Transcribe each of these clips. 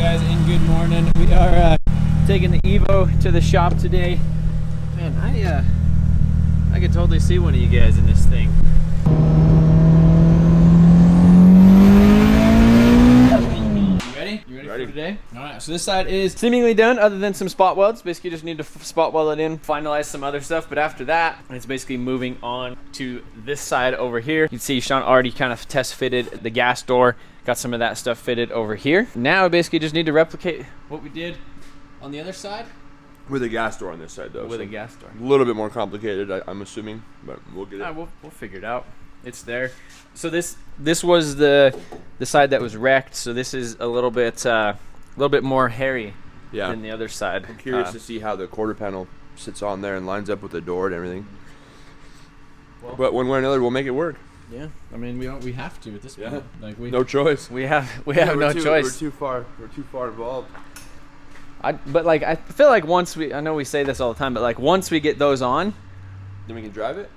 guys, and good morning. We are taking the Evo to the shop today. Man, I could totally see one of you guys in this thing. You ready for today? All right, so this side is seemingly done other than some spot welds. Basically just need to spot weld it in, finalize some other stuff. But after that, it's basically moving on to this side over here. You can see Sean already kind of test fitted the gas door. Got some of that stuff fitted over here. Now I basically just need to replicate what we did on the other side. With a gas door on this side though. With a gas door. A little bit more complicated, I'm assuming, but we'll get it. We'll figure it out. It's there. So this was the side that was wrecked. So this is a little bit more hairy than the other side. I'm curious to see how the quarter panel sits on there and lines up with the door and everything. Well, but one way or another, we'll make it work. Yeah, I mean we have to at this point. Like no choice. We have no choice. We're too far involved. But like I feel like once I know we say this all the time, but like once we get those on, then we can drive it.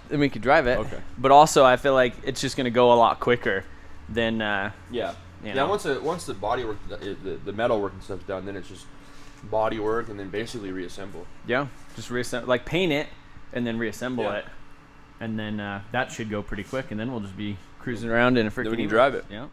Then we could drive it. Okay. But also I feel like it's just gonna go a lot quicker than yeah. Once the body work, the metal work and stuff's done, then it's just body work and then basically reassemble. Yeah, just reassemble, like paint it and then reassemble it. And then that should go pretty quick, and then we'll just be cruising around in a freaking. Then we can drive it. Yeah.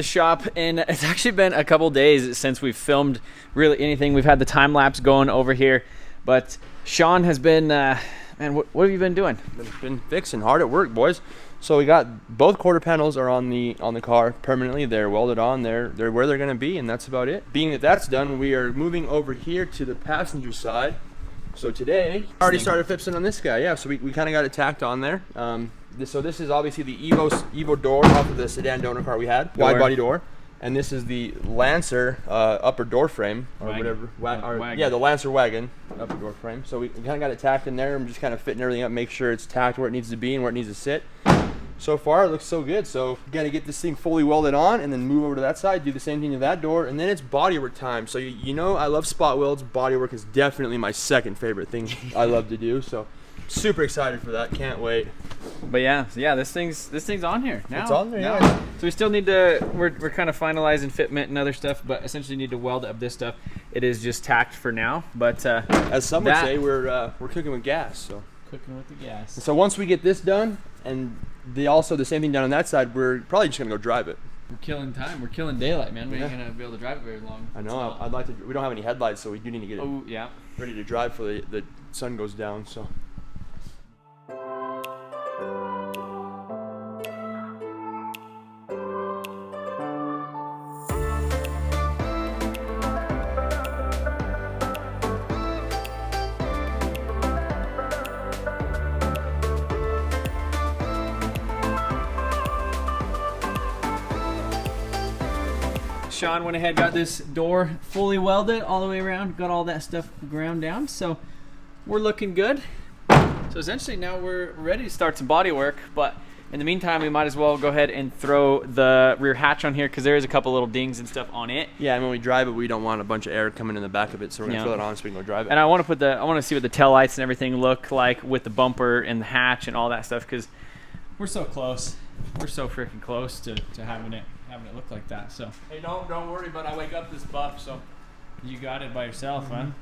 Shop, and it's actually been a couple days since we've filmed really anything. We've had the time lapse going over here, but Sean has been man, what have you been doing? Been fixing, hard at work, boys. So we got both quarter panels are on the car permanently. They're welded on. They're where they're going to be, and that's about it. Being that that's done, we are moving over here to the passenger side. So today already started fixing on this guy. Yeah, so we kind of got it tacked on there. So this is obviously the Evo door off of the sedan donor car we had, wide body door, and this is the Lancer upper door frame or wagon. whatever. Yeah, the Lancer wagon upper door frame. So we kind of got it tacked in there. I'm just kind of fitting everything up, make sure it's tacked where it needs to be and where it needs to sit. So far it looks so good. So got to get this thing fully welded on and then move over to that side, do the same thing to that door, and then it's bodywork time. So you know I love spot welds. Bodywork is definitely my second favorite thing I love to do. So super excited for that. Can't wait. But yeah, this thing's on here now. It's on there, yeah. So we still need to. We're kind of finalizing fitment and other stuff, but essentially need to weld up this stuff. It is just tacked for now, but as some would say, we're cooking with gas. So cooking with the gas. So once we get this done, and also the same thing done on that side, we're probably just gonna go drive it. We're killing time. We're killing daylight, man. We ain't gonna be able to drive it very long. I know. I'd like to. We don't have any headlights, so we do need to get it. Oh yeah. ready to drive before the sun goes down. So. Sean went ahead, got this door fully welded all the way around, got all that stuff ground down, so we're looking good. So essentially now we're ready to start some body work, but in the meantime we might as well go ahead and throw the rear hatch on here because there is a couple little dings and stuff on it. Yeah, and when we drive it, we don't want a bunch of air coming in the back of it, so we're gonna throw it on so we can go drive it. And I want to see what the tail lights and everything look like with the bumper and the hatch and all that stuff because we're so close. We're so freaking close to having it look like that. So hey, don't worry, but I wake up this buff, so you got it by yourself, man.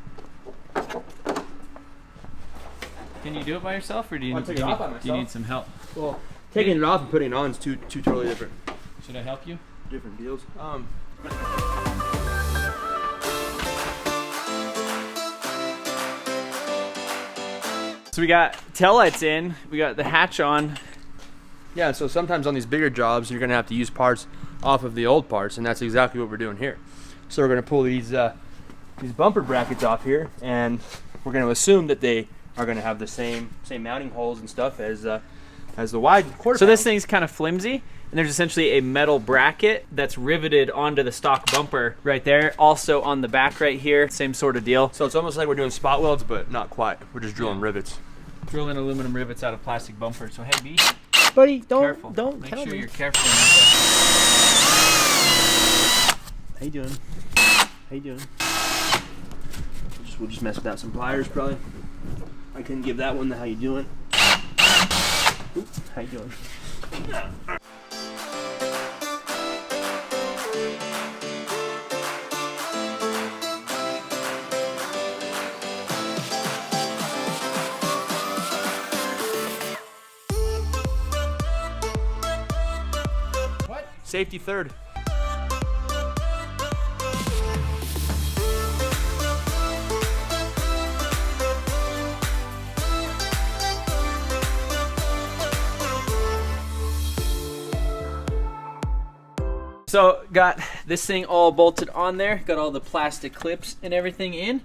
Can you do it by yourself, or do you need some help? Well, taking it off and putting it on is two totally different. Should I help you? Different deals. So we got taillights in, we got the hatch on. Yeah, so sometimes on these bigger jobs, you're gonna have to use parts off of the old parts, and that's exactly what we're doing here. So we're gonna pull these bumper brackets off here, and we're gonna assume that they are gonna have the same mounting holes and stuff as the wide quarter. So this thing's kind of flimsy, and there's essentially a metal bracket that's riveted onto the stock bumper right there. Also on the back right here, same sort of deal. So it's almost like we're doing spot welds, but not quite. We're just drilling rivets. Drilling aluminum rivets out of plastic bumper. So hey, B. Buddy, Make sure you're careful. How you doing? How you doing? We'll just mess without some pliers, probably. I couldn't give that one the how you doing. Oop, how you doing? Safety third. So got this thing all bolted on there, got all the plastic clips and everything in.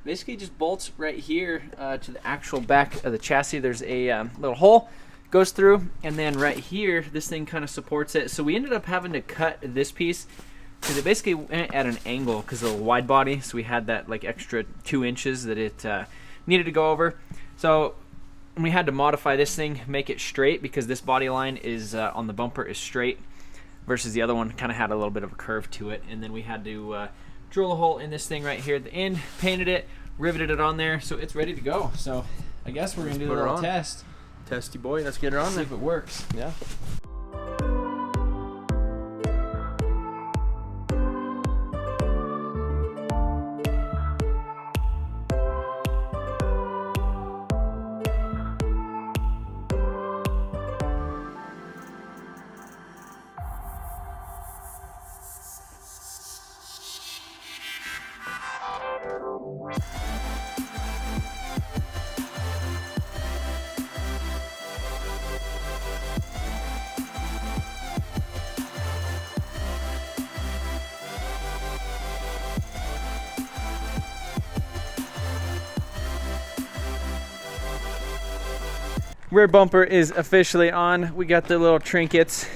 Basically just bolts right here to the actual back of the chassis. There's a little hole goes through, and then right here this thing kind of supports it. So we ended up having to cut this piece because it basically went at an angle because of the wide body, so we had that like extra 2 inches that it needed to go over. So we had to modify this thing, make it straight, because this body line is on the bumper is straight versus the other one kind of had a little bit of a curve to it. And then we had to drill a hole in this thing right here at the end, painted it, riveted it on there, so it's ready to go. So I guess we're gonna do a little test. Testy boy, let's get her on See there. if it works. Yeah. Rear bumper is officially on. We got the little trinkets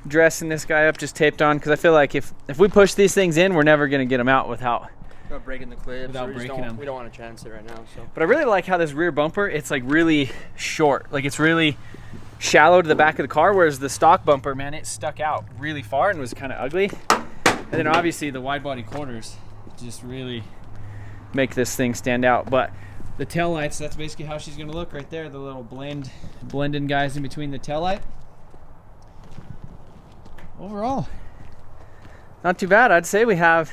dressing this guy up, just taped on, because I feel like if we push these things in, we're never going to get them out without breaking the clips. Without breaking them. We don't want to chance it right now. So. But I really like how this rear bumper, it's like really short. Like it's really shallow to the back of the car, whereas the stock bumper, man, it stuck out really far and was kind of ugly. And then obviously the wide body quarters just really make this thing stand out. But the tail lights, that's basically how she's gonna look right there. The little blending guys in between the tail light. Overall, not too bad. I'd say we have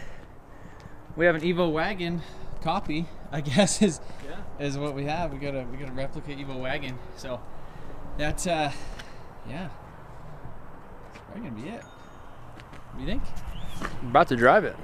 an Evo Wagon copy, I guess is what we have. We got a replica Evo Wagon. So that's yeah, that's probably gonna be it. What do you think? I'm about to drive it.